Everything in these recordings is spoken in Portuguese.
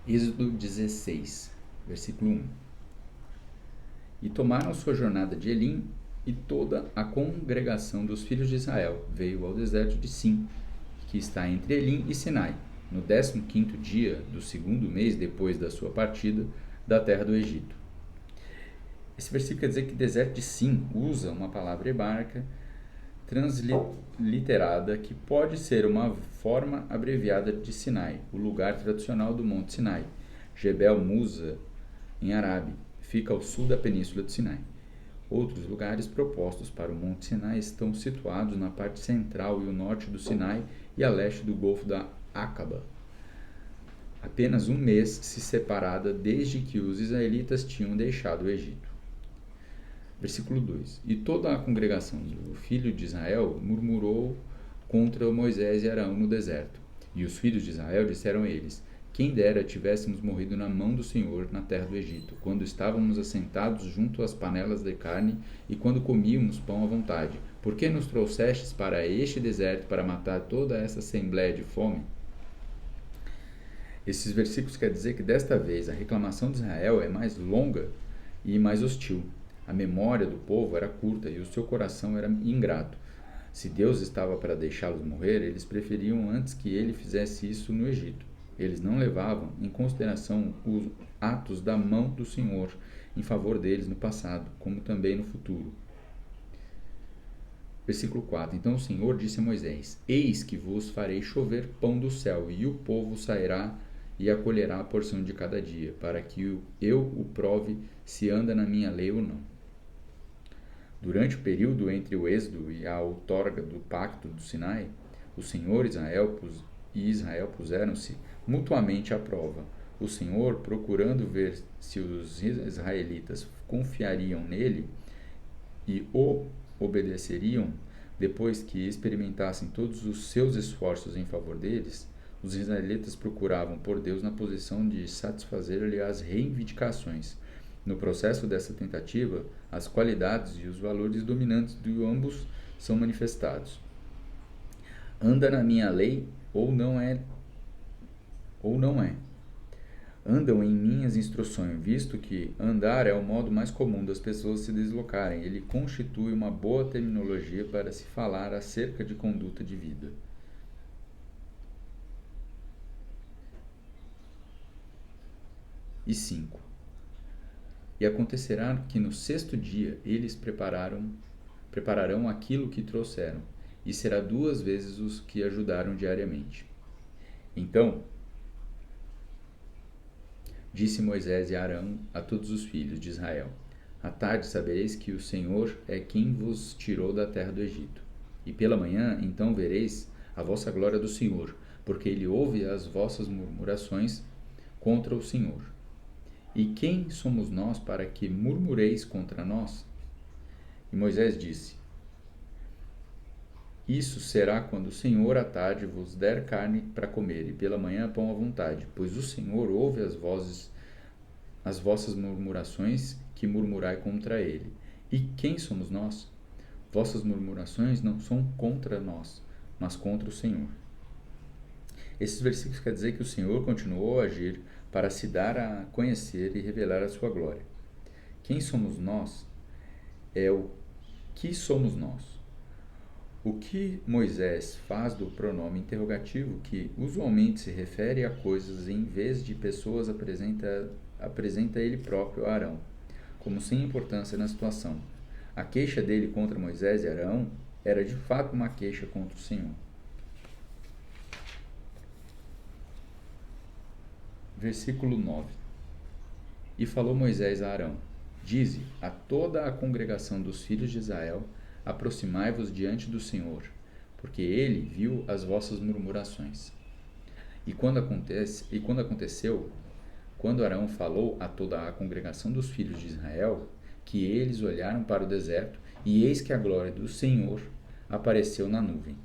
Êxodo 16, versículo 1. E tomaram sua jornada de Elim, e toda a congregação dos filhos de Israel veio ao deserto de Sim, que está entre Elim e Sinai, no 15º dia do segundo mês depois da sua partida da terra do Egito. Esse versículo quer dizer que deserto de Sim usa uma palavra hebraica transliterada que pode ser uma forma abreviada de Sinai, o lugar tradicional do Monte Sinai. Jebel Musa, em árabe, fica ao sul da península de Sinai. Outros lugares propostos para o Monte Sinai estão situados na parte central e o norte do Sinai e a leste do Golfo da Aqaba. Apenas um mês se separada desde que os israelitas tinham deixado o Egito. Versículo 2. E toda a congregação do filho de Israel murmurou contra Moisés e Arão no deserto. E os filhos de Israel disseram a eles: quem dera tivéssemos morrido na mão do Senhor na terra do Egito, quando estávamos assentados junto às panelas de carne e quando comíamos pão à vontade. Por que nos trouxestes para este deserto para matar toda essa assembléia de fome? Esses versículos querem dizer que desta vez a reclamação de Israel é mais longa e mais hostil. A memória do povo era curta e o seu coração era ingrato. Se Deus estava para deixá-los morrer, eles preferiam antes que ele fizesse isso no Egito. Eles não levavam em consideração os atos da mão do Senhor em favor deles no passado, como também no futuro. Versículo 4. Então o Senhor disse a Moisés: eis que vos farei chover pão do céu, e o povo sairá e acolherá a porção de cada dia, para que eu o prove se anda na minha lei ou não. Durante o período entre o êxodo e a outorga do pacto do Sinai, o Senhor e Israel puseram-se mutuamente à prova. O Senhor, procurando ver se os israelitas confiariam nele e o obedeceriam, depois que experimentassem todos os seus esforços em favor deles, os israelitas procuravam por Deus na posição de satisfazer-lhe as reivindicações. No processo dessa tentativa, as qualidades e os valores dominantes de ambos são manifestados. Anda na minha lei ou não é. Andam em minhas instruções, visto que andar é o modo mais comum das pessoas se deslocarem. Ele constitui uma boa terminologia para se falar acerca de conduta de vida. E 5. E acontecerá que no 6º dia eles prepararão aquilo que trouxeram, e será 2 vezes os que ajudaram diariamente. Então disse Moisés e Arão a todos os filhos de Israel: à tarde sabereis que o Senhor é quem vos tirou da terra do Egito. E pela manhã então vereis a vossa glória do Senhor, porque ele ouve as vossas murmurações contra o Senhor. E quem somos nós para que murmureis contra nós? E Moisés disse: isso será quando o Senhor à tarde vos der carne para comer, e pela manhã pão à vontade, pois o Senhor ouve as vossas murmurações que murmurai contra ele. E quem somos nós? Vossas murmurações não são contra nós, mas contra o Senhor. Esses versículos querem dizer que o Senhor continuou a agir para se dar a conhecer e revelar a sua glória. Quem somos nós é o que somos nós. O que Moisés faz do pronome interrogativo, que usualmente se refere a coisas em vez de pessoas, apresenta ele próprio a Arão, como sem importância na situação. A queixa dele contra Moisés e Arão era de fato uma queixa contra o Senhor. Versículo 9. E falou Moisés a Arão: dize a toda a congregação dos filhos de Israel: aproximai-vos diante do Senhor, porque ele viu as vossas murmurações. E quando aconteceu, quando Arão falou a toda a congregação dos filhos de Israel, que eles olharam para o deserto, e eis que a glória do Senhor apareceu na nuvem.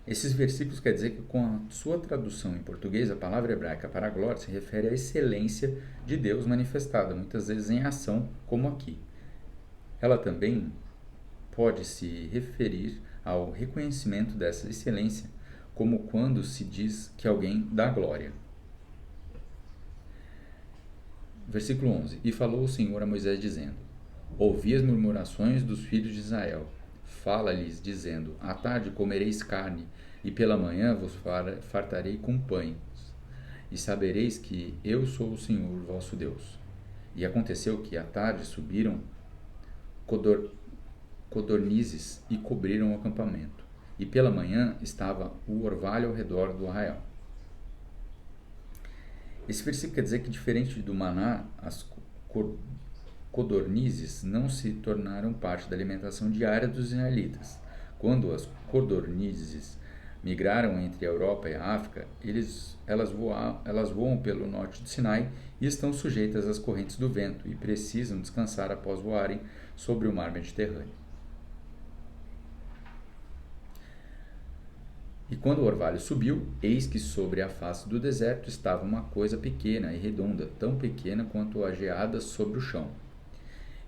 Esses versículos quer dizer que, com a sua tradução em português, a palavra hebraica para a glória se refere à excelência de Deus manifestada, muitas vezes em ação, como aqui. Ela também pode se referir ao reconhecimento dessa excelência como quando se diz que alguém dá glória. Versículo 11. E falou o Senhor a Moisés, dizendo: Ouvi as murmurações dos filhos de Israel. Fala-lhes, dizendo: À tarde comereis carne, e pela manhã vos fartarei com pães. E sabereis que eu sou o Senhor vosso Deus. E aconteceu que à tarde subiram codornizes e cobriram o acampamento. E pela manhã estava o orvalho ao redor do arraial. Esse versículo quer dizer que, diferente do maná, as codornizes não se tornaram parte da alimentação diária dos israelitas. Quando as codornizes migraram entre a Europa e a África, elas voam pelo norte do Sinai e estão sujeitas às correntes do vento e precisam descansar após voarem sobre o mar Mediterrâneo. E quando o orvalho subiu, eis que sobre a face do deserto estava uma coisa pequena e redonda, tão pequena quanto a geada sobre o chão.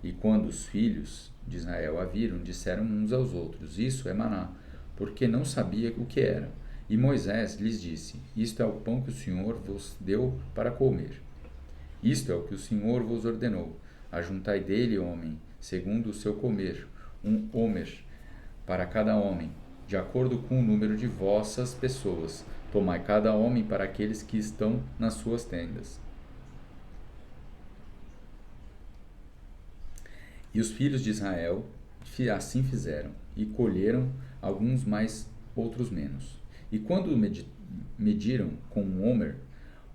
E quando os filhos de Israel a viram, disseram uns aos outros: Isso é maná, porque não sabia o que era. E Moisés lhes disse: Isto é o pão que o Senhor vos deu para comer. Isto é o que o Senhor vos ordenou. Ajuntai dele, homem, segundo o seu comer, um homer para cada homem, de acordo com o número de vossas pessoas. Tomai cada homem para aqueles que estão nas suas tendas. E os filhos de Israel assim fizeram, e colheram alguns mais, outros menos. E quando mediram com um homer,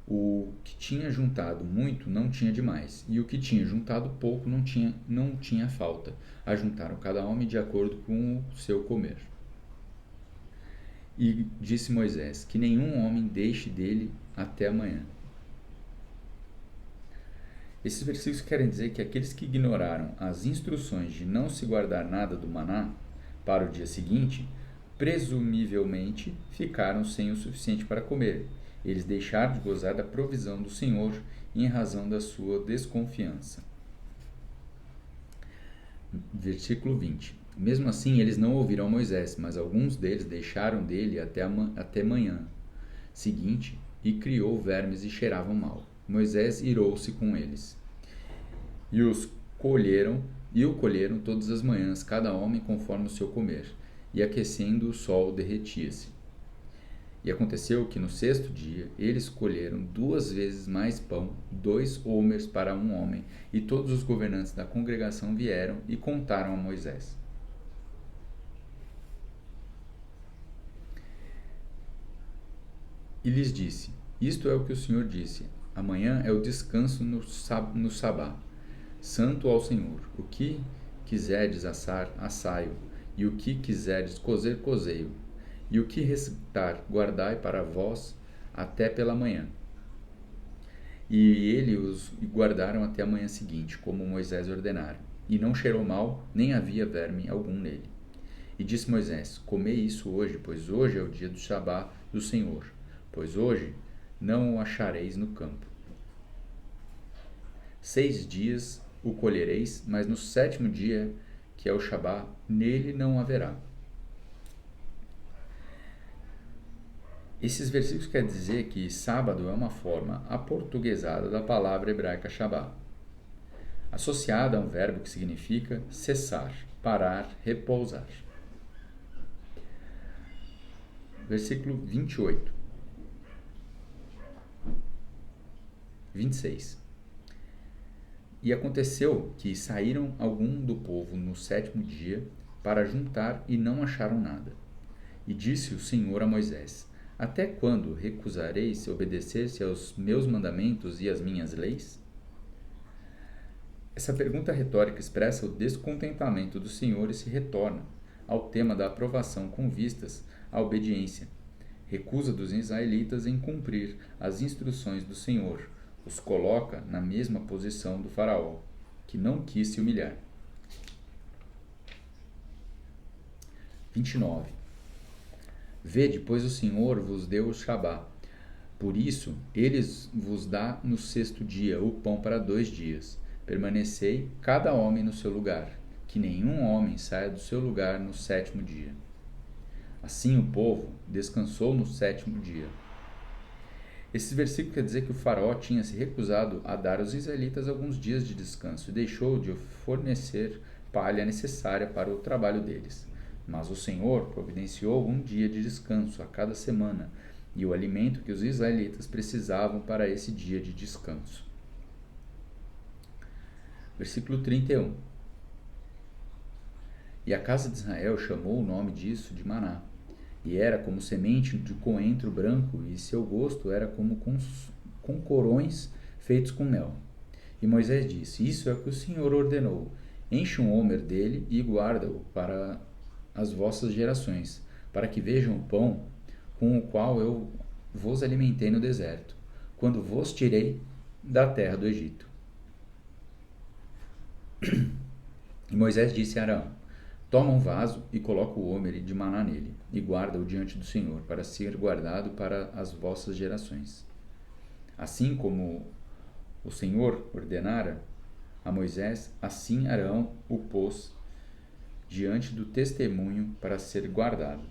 o que tinha juntado muito não tinha demais, e o que tinha juntado pouco não tinha falta. Ajuntaram cada homem de acordo com o seu comer. E disse Moisés: Que nenhum homem deixe dele até amanhã. Esses versículos querem dizer que aqueles que ignoraram as instruções de não se guardar nada do maná para o dia seguinte, presumivelmente ficaram sem o suficiente para comer. Eles deixaram de gozar da provisão do Senhor em razão da sua desconfiança. Versículo 20. Mesmo assim, eles não ouviram Moisés, mas alguns deles deixaram dele até manhã seguinte e criou vermes e cheiravam mal. Moisés irou-se com eles. E o colheram todas as manhãs, cada homem conforme o seu comer, e aquecendo o sol derretia-se. E aconteceu que no sexto dia eles colheram 2 vezes mais pão, 2 homers para um homem, e todos os governantes da congregação vieram e contaram a Moisés. E lhes disse: Isto é o que o Senhor disse: Amanhã é o descanso no sabá, santo ao Senhor. O que quiserdes assar, assai-o, e o que quiserdes cozer, cozei-o, e o que restar, guardai para vós até pela manhã. E ele os guardaram até a manhã seguinte, como Moisés ordenara. E não cheirou mal, nem havia verme algum nele. E disse Moisés: Comei isso hoje, pois hoje é o dia do sabá do Senhor. Pois hoje não o achareis no campo. 6 dias o colhereis, mas no 7º dia, que é o Shabá, nele não haverá. Esses versículos querem dizer que sábado é uma forma aportuguesada da palavra hebraica Shabá, associada a um verbo que significa cessar, parar, repousar. Versículo 28. 26. E aconteceu que saíram algum do povo no 7º dia para juntar e não acharam nada. E disse o Senhor a Moisés: Até quando recusareis obedecer-se aos meus mandamentos e às minhas leis? Essa pergunta retórica expressa o descontentamento do Senhor e se retorna ao tema da aprovação com vistas à obediência. Recusa dos israelitas em cumprir as instruções do Senhor os coloca na mesma posição do faraó, que não quis se humilhar. 29. Vede, pois o Senhor vos deu o Shabá. Por isso, ele vos dá no 6º dia o pão para 2 dias. Permanecei cada homem no seu lugar, que nenhum homem saia do seu lugar no 7º dia. Assim o povo descansou no 7º dia. Esse versículo quer dizer que o faraó tinha se recusado a dar aos israelitas alguns dias de descanso e deixou de fornecer palha necessária para o trabalho deles. Mas o Senhor providenciou um dia de descanso a cada semana e o alimento que os israelitas precisavam para esse dia de descanso. Versículo 31. E a casa de Israel chamou o nome disso de maná, e era como semente de coentro branco, e seu gosto era como com corões feitos com mel. E Moisés disse: Isso é o que o Senhor ordenou. Enche um homer dele e guarda-o para as vossas gerações, para que vejam o pão com o qual eu vos alimentei no deserto, quando vos tirei da terra do Egito. E Moisés disse a Arão: Toma um vaso e coloca o homer de maná nele, e guarda-o diante do Senhor, para ser guardado para as vossas gerações. Assim como o Senhor ordenara a Moisés, assim Arão o pôs diante do testemunho para ser guardado.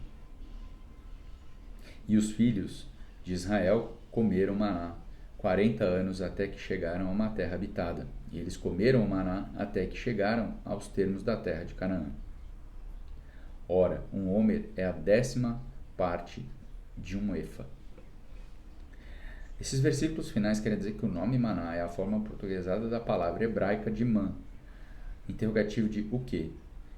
E os filhos de Israel comeram maná 40 anos até que chegaram a uma terra habitada. E eles comeram o maná até que chegaram aos termos da terra de Canaã. Ora, um homer é a 10ª parte de um efa. Esses versículos finais querem dizer que o nome maná é a forma portuguesada da palavra hebraica de man, interrogativo de o quê,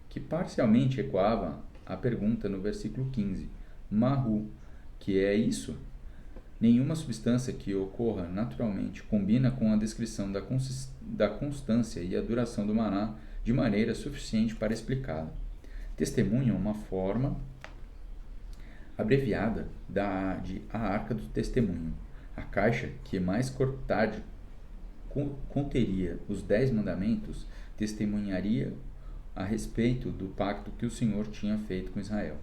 que parcialmente ecoava a pergunta no versículo 15, mahu, que é isso? Nenhuma substância que ocorra naturalmente combina com a descrição da constância e a duração do maná de maneira suficiente para explicá-la. Testemunho é uma forma abreviada de a Arca do Testemunho. A caixa que mais tarde conteria os 10 mandamentos testemunharia a respeito do pacto que o Senhor tinha feito com Israel.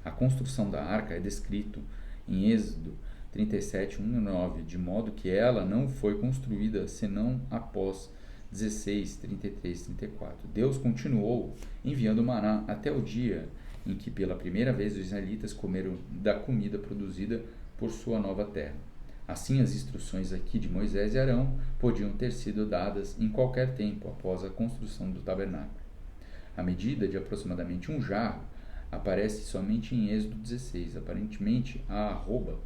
A construção da arca é descrito em Êxodo 37, 1 e 9, de modo que ela não foi construída senão após 16, 33 e 34. Deus continuou enviando maná até o dia em que pela primeira vez os israelitas comeram da comida produzida por sua nova terra. Assim, as instruções aqui de Moisés e Arão podiam ter sido dadas em qualquer tempo após a construção do tabernáculo. A medida de aproximadamente um jarro aparece somente em Êxodo 16. Aparentemente, a arroba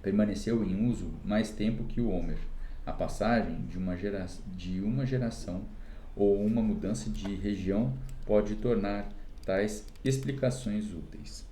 permaneceu em uso mais tempo que o homer. A passagem de uma geração ou uma mudança de região pode tornar tais explicações úteis.